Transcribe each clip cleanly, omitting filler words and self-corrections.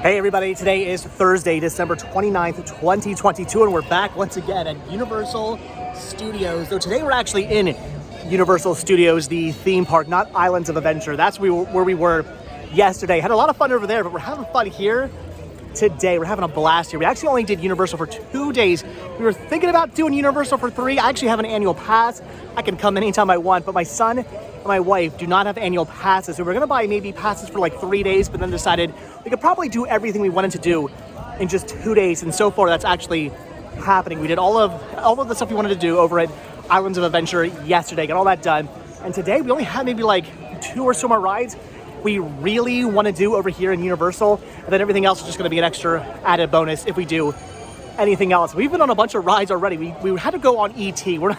Hey everybody, today is Thursday, December 29th, 2022, and we're back once again at Universal Studios. So today we're actually in Universal Studios, the theme park, not Islands of Adventure. That's where we were yesterday. Had a lot of fun over there, but we're having fun here today. We're having a blast here. We actually only did Universal for 2 days. We were thinking about doing Universal for 3. I actually have an annual pass. I can come anytime I want, but my son and my wife do not have annual passes. So we're gonna buy maybe passes for like 3 days, but then decided we could probably do everything we wanted to do in just 2 days. And so far that's actually happening. We did all of the stuff we wanted to do over at Islands of Adventure yesterday, got all that done. And today we only have maybe like 2 or so more rides we really want to do over here in Universal, and then everything else is just going to be an extra added bonus if we do anything else. We've been on a bunch of rides already. We had to go on E.T. We're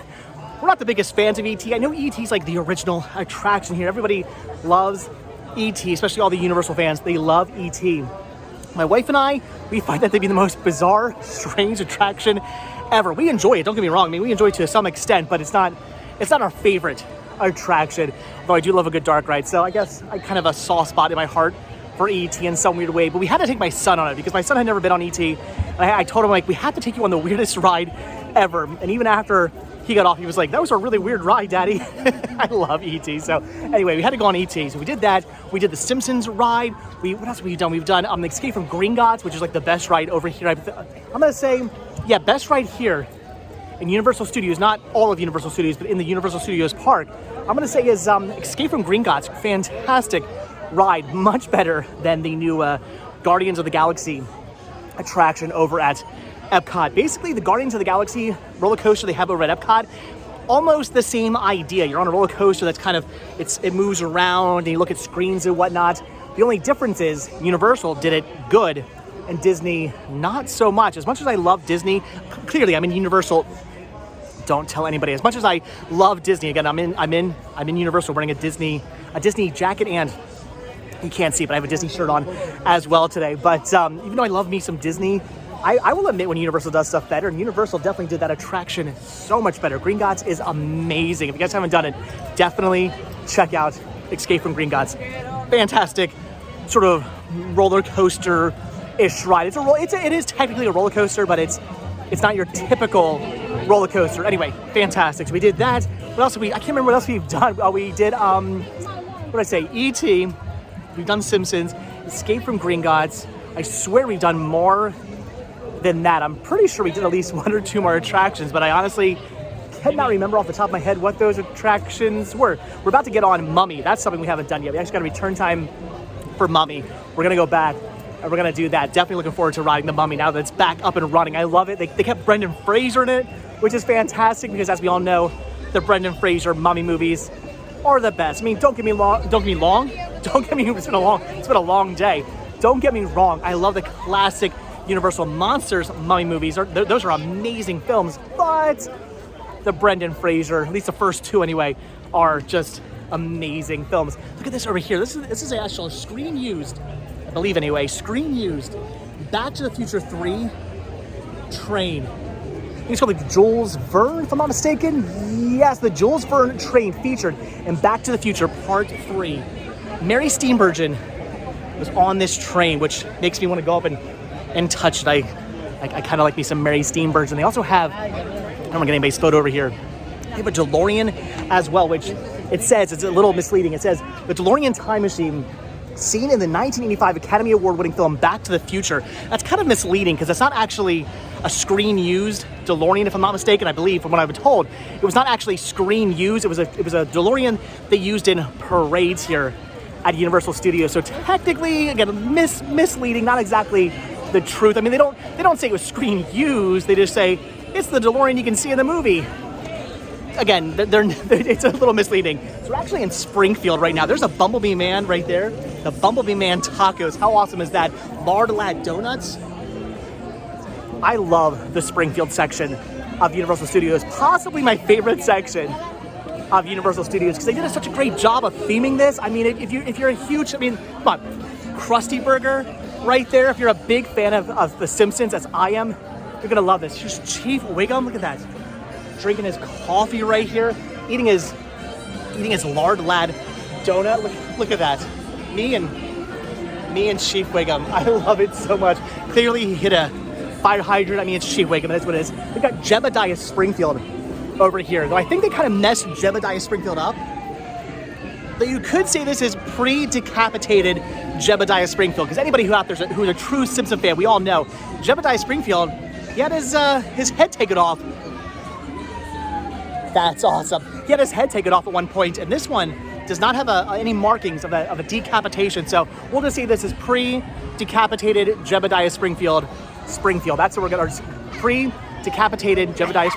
not the biggest fans of E.T. I know E.T. is like the original attraction here. Everybody loves E.T., especially all the Universal fans. They love E.T. My wife and I, we find that to be the most bizarre, strange attraction ever. We enjoy it, don't get me wrong. I mean, we enjoy it to some extent, but it's not our favorite attraction, though I do love a good dark ride. So I guess I kind of have a soft spot in my heart for E.T. in some weird way, but we had to take my son on it because my son had never been on E.T. And I told him, like, we have to take you on the weirdest ride ever. And even after he got off, he was like, that was a really weird ride, Daddy. I love E.T. So anyway, we had to go on E.T. So we did that. We did the Simpsons Ride. What else have we done? We've done the Escape from Gringotts, which is like the best ride over here. I'm gonna say, yeah, best ride here in Universal Studios, not all of Universal Studios, but in the Universal Studios park, I'm gonna say is Escape from Gringotts. Fantastic ride, much better than the new Guardians of the Galaxy attraction over at Epcot. Basically, the Guardians of the Galaxy roller coaster they have over at Epcot, almost the same idea. You're on a roller coaster that's kind of, it moves around and you look at screens and whatnot. The only difference is Universal did it good and Disney not so much. As much as I love Disney, clearly I'm in Universal. Don't tell anybody. As much as I love Disney, again, I'm in Universal wearing a Disney jacket, and you can't see, but I have a Disney shirt on as well today. But even though I love me some Disney, I will admit when Universal does stuff better, and Universal definitely did that attraction so much better. Gringotts is amazing. If you guys haven't done it, definitely check out Escape from Gringotts. Fantastic sort of roller coaster-ish ride. It is technically a roller coaster, but it's not your typical roller coaster. Anyway, fantastic. So we did that. What else I can't remember what else we've done. We did, what did I say? E.T. We've done Simpsons, Escape from Gringotts. I swear we've done more than that. I'm pretty sure we did at least 1 or 2 more attractions, but I honestly cannot remember off the top of my head what those attractions were. We're about to get on Mummy. That's something we haven't done yet. We actually got a return time for Mummy. We're gonna go back and we're gonna do that. Definitely looking forward to riding the Mummy now that it's back up and running. I love it. They kept Brendan Fraser in it, which is fantastic because, as we all know, the Brendan Fraser Mummy movies are the best. I mean, it's been a long day. Don't get me wrong. I love the classic Universal Monsters Mummy movies. Those are amazing films, but the Brendan Fraser, at least the first 2 anyway, are just amazing films. Look at this over here. This is actually screen used, I believe anyway, Back to the Future 3 train. I think it's called the Jules Verne, if I'm not mistaken. Yes, the Jules Verne train featured in Back to the Future Part 3. Mary Steenburgen was on this train, which makes me want to go up and touch it. I kind of like me some Mary Steenburgen. They also have, I don't want to get anybody's photo over here, they have a DeLorean as well, which it says, it's a little misleading. It says, the DeLorean time machine seen in the 1985 Academy Award-winning film Back to the Future. That's kind of misleading because it's not actually a screen-used DeLorean, if I'm not mistaken. I believe, from what I've been told, it was not actually screen-used. It was a DeLorean they used in parades here at Universal Studios. So technically, again, misleading, not exactly the truth. I mean, they don't say it was screen-used. They just say it's the DeLorean you can see in the movie. Again, it's a little misleading. So we're actually in Springfield right now. There's a Bumblebee Man right there. The Bumblebee Man tacos. How awesome is that? Lard Lad Donuts. I love the Springfield section of Universal Studios. Possibly my favorite section of Universal Studios because they did such a great job of theming this. I mean, if you're a huge, come on, Krusty Burger right there. If you're a big fan of The Simpsons, as I am, you're gonna love this. Here's Chief Wiggum. Look at that. Drinking his coffee right here, eating his Lard Lad donut. Look at that. Me Me and Chief Wiggum. I love it so much. Clearly he hit a fire hydrant. I mean, it's Chief Wiggum. That's what it is. We got Jebediah Springfield over here. Though I think they kind of messed Jebediah Springfield up. But you could say this is pre-decapitated Jebediah Springfield, because anybody who out there who's a true Simpson fan, we all know Jebediah Springfield, he had his head taken off. That's awesome. He had his head taken off at one point, and this one does not have any markings of a decapitation. So we'll just say this is pre-decapitated Jebediah Springfield. That's what we're gonna, pre-decapitated Jebediah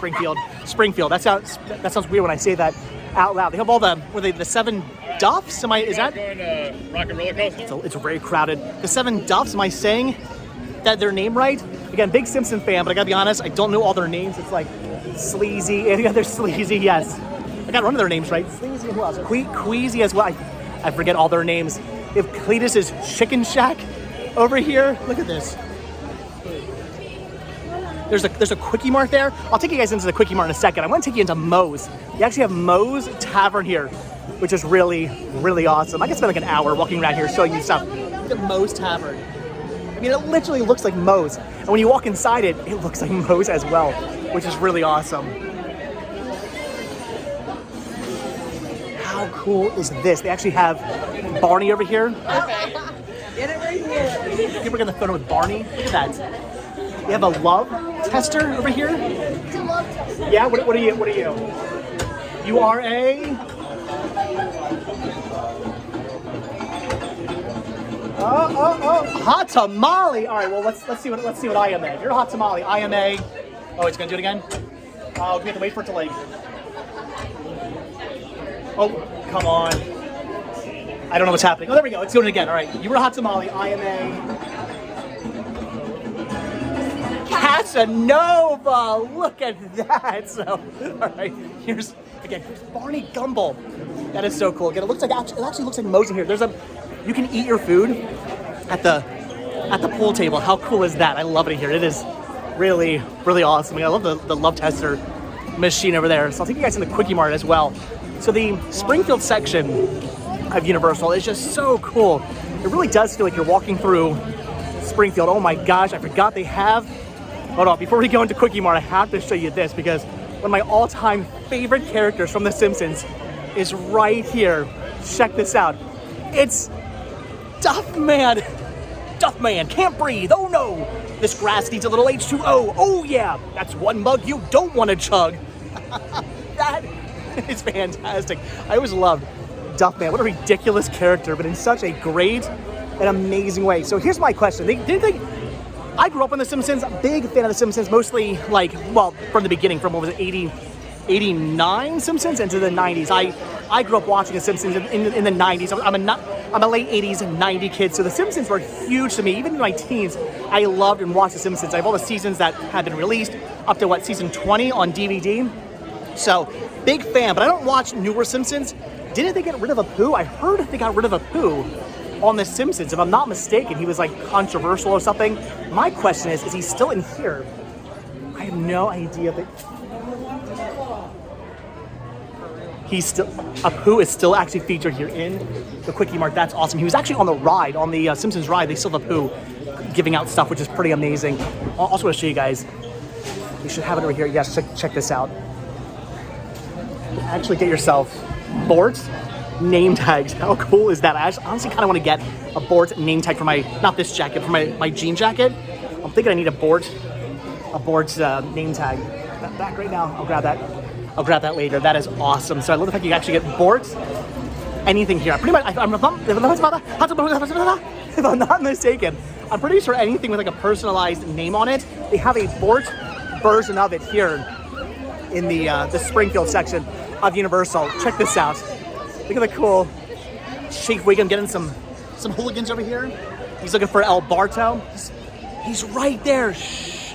Springfield. That sounds weird when I say that out loud. They have all the 7 Duffs? Is that? Going to Rock and Roller Coaster? It's very crowded. The 7 Duffs, am I saying that their name right? Again, big Simpson fan, but I gotta be honest, I don't know all their names. It's like Sleazy, yeah, they're Sleazy, yes. I got one of their names right. Sleazy and who else? Queasy as well. I forget all their names. If Cletus's Chicken Shack over here, look at this. There's a Quickie Mart there. I'll take you guys into the Quickie Mart in a second. I want to take you into Moe's. You actually have Moe's Tavern here, which is really, really awesome. I can spend like an hour walking around here showing you stuff. Look at Moe's Tavern. I mean, it literally looks like Moe's. And when you walk inside it, it looks like Moe's as well, which is really awesome. How cool is this? They actually have Barney over here. Okay. Get it right here. People are gonna photo with Barney. Look at that. They have a love tester over here. It's a love tester. Yeah, what are you? You are a... hot tamale. All right, well let's see what I am a. You're a hot tamale. I am a... Oh, it's gonna do it again? Oh, we have to wait for it to like... Oh, come on. I don't know what's happening. Oh, there we go. It's doing it again. All right, you were a hot tamale. I am a... Casanova! Look at that! So, all right, here's Barney Gumble. That is so cool. Again, it actually looks like Moe's in here. You can eat your food at the pool table. How cool is that? I love it here. It is really, really awesome. I love the love tester machine over there. So I'll take you guys in the Quickie Mart as well. So the Springfield section of Universal is just so cool. It really does feel like you're walking through Springfield. Oh my gosh, I forgot they have... Hold on, before we go into Quickie Mart, I have to show you this because one of my all-time favorite characters from The Simpsons is right here. Check this out. It's Duffman. Duffman can't breathe. Oh no. This grass needs a little H2O. Oh yeah. That's one mug you don't want to chug. That is fantastic. I always loved Duffman. What a ridiculous character, but in such a great and amazing way. So here's my question. I grew up on The Simpsons, big fan of The Simpsons, mostly from the beginning, from what was it, 89 Simpsons into the 90s. I grew up watching The Simpsons in the 90s. I'm a late 80s and 90 kid, so The Simpsons were huge to me. Even in my teens, I loved and watched The Simpsons. I have all the seasons that have been released up to season 20 on DVD. So big fan, but I don't watch newer Simpsons. Didn't they get rid of Apu? I heard they got rid of Apu on The Simpsons. If I'm not mistaken, he was like controversial or something. My question is he still in here? I have no idea, but Apu is still actually featured here in the Quickie Mart. That's awesome. He was actually on the ride, on the Simpsons Ride. They still have Apu giving out stuff, which is pretty amazing. I also want to show you guys. You should have it over here. Yes, check this out. Actually get yourself boards. Name tags. How cool is that? I honestly kind of want to get a board name tag for not this jacket, for my jean jacket. I'm thinking I need a board's name tag. Back right now. I'll grab that later. That is awesome. So I love the fact you actually get boards. Anything here. Pretty much, if I'm not mistaken, I'm pretty sure anything with like a personalized name on it, they have a board version of it here in the Springfield section of Universal. Check this out. Look at the cool Chief Wiggum getting some hooligans over here. He's looking for El Barto. He's right there. Shh.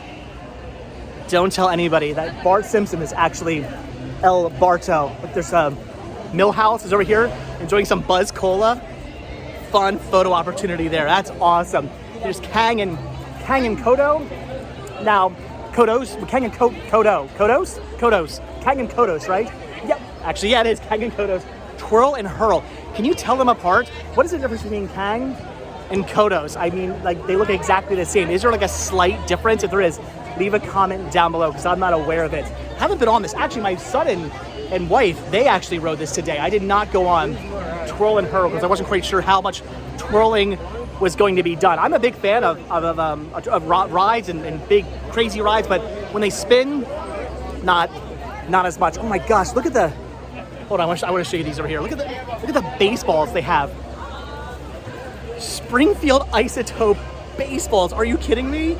Don't tell anybody that Bart Simpson is actually El Barto. But there's Millhouse is over here enjoying some Buzz Cola. Fun photo opportunity there. That's awesome. There's Kang and Kodo. Now, Kang and Kodos? Kang and Kodos, right? Yep. Actually, yeah, it is Kang and Kodos. Twirl and Hurl. Can you tell them apart? What is the difference between Kang and Kodos. I mean, like, they look exactly the same. Is there like a slight difference? If there is, leave a comment down below because I'm not aware of it. Haven't been on this. Actually, my son and wife, they actually rode this today. I did not go on Twirl and Hurl because I wasn't quite sure how much twirling was going to be done. I'm a big fan of rides and big crazy rides, but when they spin, not as much. Oh my gosh, look at the, hold on, I want to show you these over here. Look at the baseballs they have. Springfield Isotope baseballs. Are you kidding me?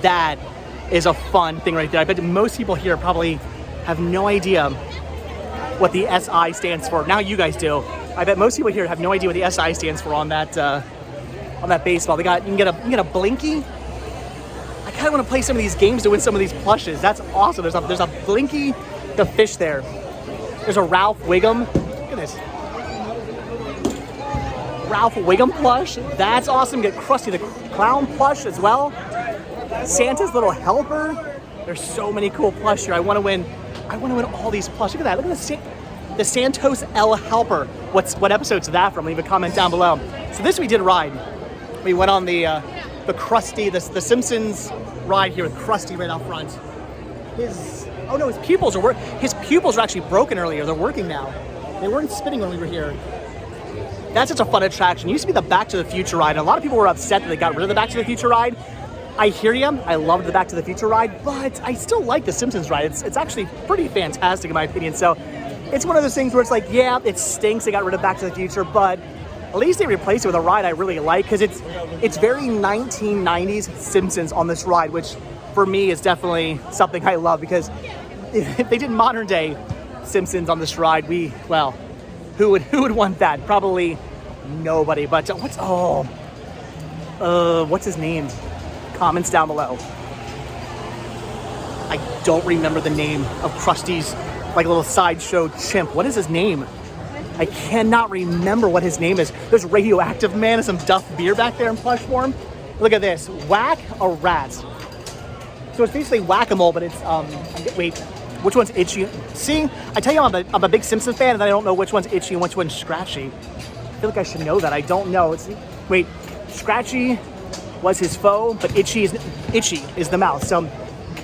That is a fun thing right there. I bet most people here probably have no idea what the SI stands for. Now you guys do. I bet most people here have no idea what the SI stands for on that baseball. You can get a Blinky. I kind of want to play some of these games to win some of these plushes. That's awesome. There's a Blinky, the fish there. There's a Ralph Wiggum. Look at this. Ralph Wiggum plush. That's awesome. Get Krusty the Clown plush as well. Santa's little helper. There's so many cool plush here. I want to win all these plush. Look at that. Look at the Santos L helper. What episode's that from? Leave a comment down below. So this we did ride. We went on the Krusty, the Simpsons ride here with Krusty right out front. His pupils are actually broken earlier. They're working now. They weren't spinning when we were here. That's such a fun attraction. It used to be the Back to the Future ride, and a lot of people were upset that they got rid of the Back to the Future ride. I hear you. I loved the Back to the Future ride, but I still like the Simpsons ride. It's actually pretty fantastic in my opinion. So it's one of those things where it's like, yeah, it stinks they got rid of Back to the Future, but at least they replaced it with a ride I really like because it's very 1990s Simpsons on this ride, which for me is definitely something I love because if they did modern day Simpsons on this ride, who would want that? Probably nobody. But what's his name? Comments down below. I don't remember the name of Krusty's like little sideshow chimp. What is his name? I cannot remember what his name is. There's Radioactive Man and some Duff beer back there in plush form. Look at this. Whack a rat. So it's basically whack-a-mole, but it's wait, which one's itchy? See, I tell you I'm a big Simpsons fan, and I don't know which one's itchy and which one's scratchy. I feel like I should know that. I don't know. Wait, Scratchy was his foe, but itchy is the mouth. So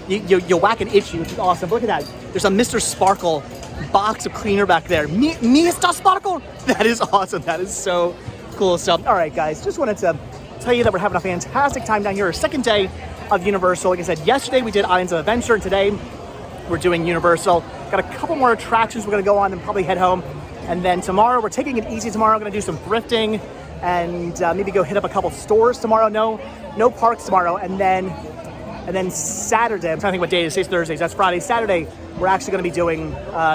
you whack an itchy, which is awesome. But look at that. There's a Mr. Sparkle box of cleaner back there. Mr. Sparkle. That is awesome. That is so cool. So, all right, guys, just wanted to tell you that we're having a fantastic time down here. Our second day of Universal. Like I said, yesterday we did Islands of Adventure, and today we're doing Universal. Got a couple more attractions we're gonna go on and probably head home. And then tomorrow, we're taking it easy tomorrow. We're gonna do some thrifting and maybe go hit up a couple stores tomorrow. No parks tomorrow. And then Saturday, I'm trying to think what day it is. Today's Thursday, that's Friday. Saturday, we're actually gonna be doing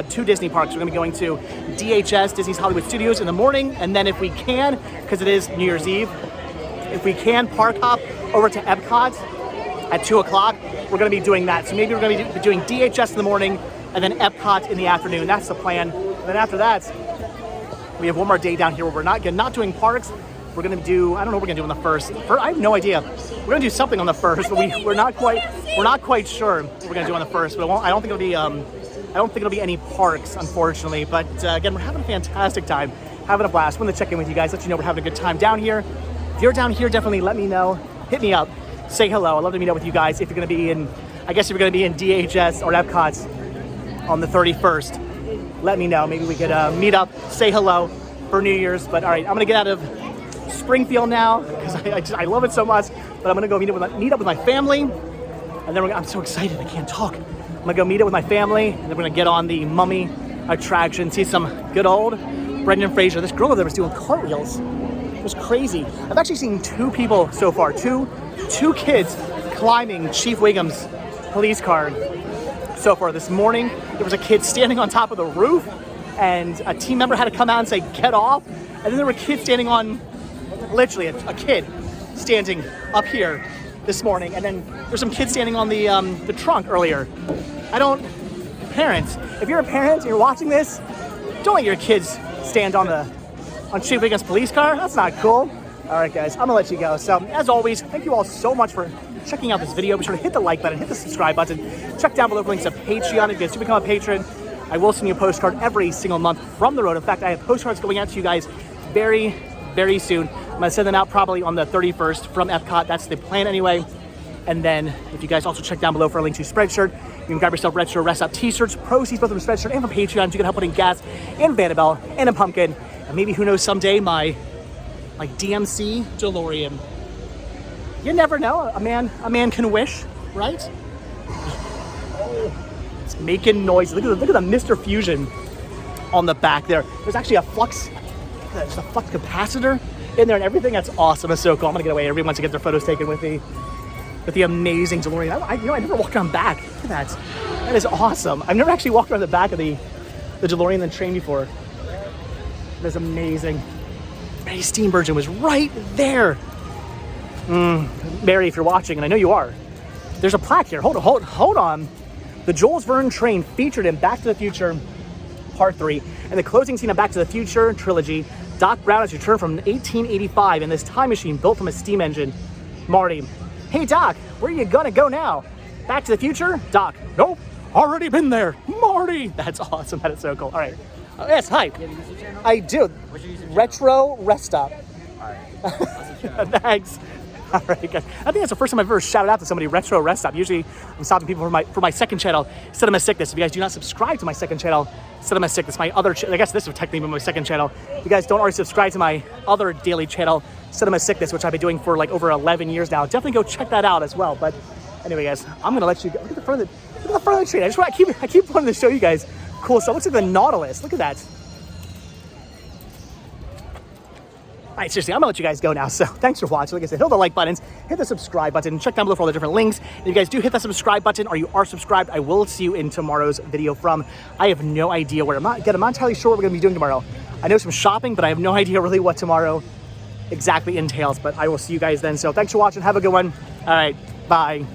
2 Disney parks. We're gonna be going to DHS, Disney's Hollywood Studios in the morning. And then if we can, because it is New Year's Eve, if we can park hop over to Epcot at 2 o'clock, we're gonna be doing that. So maybe we're gonna be doing DHS in the morning and then Epcot in the afternoon. That's the plan. And then after that, we have one more day down here where we're not doing parks. We're gonna do, I don't know what we're gonna do on the first. I have no idea. We're gonna do something on the first, but we're not quite sure what we're gonna do on the first. But I don't think it'll be any parks, unfortunately. But again, we're having a fantastic time, having a blast. Want to check in with you guys, let you know we're having a good time down here. If you're down here, definitely let me know. Hit me up, say hello. I'd love to meet up with you guys. If you're gonna be in DHS or Epcot on the 31st, let me know. Maybe we could meet up, say hello for New Year's. But all right, I'm gonna get out of Springfield now because I love it so much. But I'm gonna go meet up with my family, and then I'm so excited I can't talk. I'm gonna go meet up with my family, and then we're gonna get on the Mummy attraction, see some good old Brendan Fraser. This girl over there was doing cartwheels. It was crazy. I've actually seen 2 people so far, two kids climbing Chief Wiggum's police car so far. This morning, there was a kid standing on top of the roof, and a team member had to come out and say, get off. And then there were kids standing on, literally a kid standing up here this morning. And then there's some kids standing on the trunk earlier. Parents, if you're a parent and you're watching this, don't let your kids stand on Chief Wiggum's police car. That's not cool. All right, guys, I'm gonna let you go. So as always, thank you all so much for checking out this video. Be sure to hit the like button, hit the subscribe button. Check down below for links to Patreon. If you guys do become a patron, I will send you a postcard every single month from the road. In fact, I have postcards going out to you guys very, very soon. gonna send them out probably on the 31st from Epcot. That's the plan anyway. And then if you guys also check down below for a link to Spreadshirt, you can grab yourself Retro Rest Stop t-shirts, proceeds both from Spreadshirt and from Patreon. You can help put in gas and Vanabelle and a pumpkin. And maybe, who knows, someday my DMC DeLorean. You never know. A man can wish, right? It's making noise. Look at the Mr. Fusion on the back there. There's actually a flux capacitor in there and everything. That's awesome. It's so cool. I'm gonna get away. Everyone wants to get their photos taken with the amazing DeLorean. I never walked around back. Look at that. That is awesome. I've never actually walked around the back of the DeLorean and the train before. That's amazing. Mary Steenburgen was right there. Mary, if you're watching, and I know you are, there's a plaque here. Hold on. The Jules Verne train featured in Back to the Future Part 3 and the closing scene of Back to the Future trilogy. Doc Brown has returned from 1885 in this time machine built from a steam engine. Marty: hey Doc, where are you gonna go now? Back to the Future? Doc: nope, already been there. Marty! That's awesome. That is so cool. All right. Yes, hi. You have a YouTube channel? I do. What's your YouTube channel? Retro Rest Stop. Alright. Thanks. All right, guys. I think that's the first time I've ever shouted out to somebody, Retro Rest Stop. Usually I'm stopping people for my second channel, Cinema Sickness. If you guys do not subscribe to my second channel, Cinema Sickness, my other I guess this would technically be my second channel. If you guys don't already subscribe to my other daily channel, Cinema Sickness, which I've been doing for like over 11 years now, definitely go check that out as well. But anyway, guys, I'm gonna let you go. Look at the front of the train. I keep wanting to show you guys cool stuff. Looks like the Nautilus. Look at that. All right, seriously, I'm gonna let you guys go now. So thanks for watching. Like I said, hit the like buttons, hit the subscribe button, check down below for all the different links. If you guys do hit that subscribe button or you are subscribed, I will see you in tomorrow's video from, I have no idea where. I'm not entirely sure what we're gonna be doing tomorrow. I know some shopping, but I have no idea really what tomorrow exactly entails, but I will see you guys then. So thanks for watching. Have a good one. All right, bye.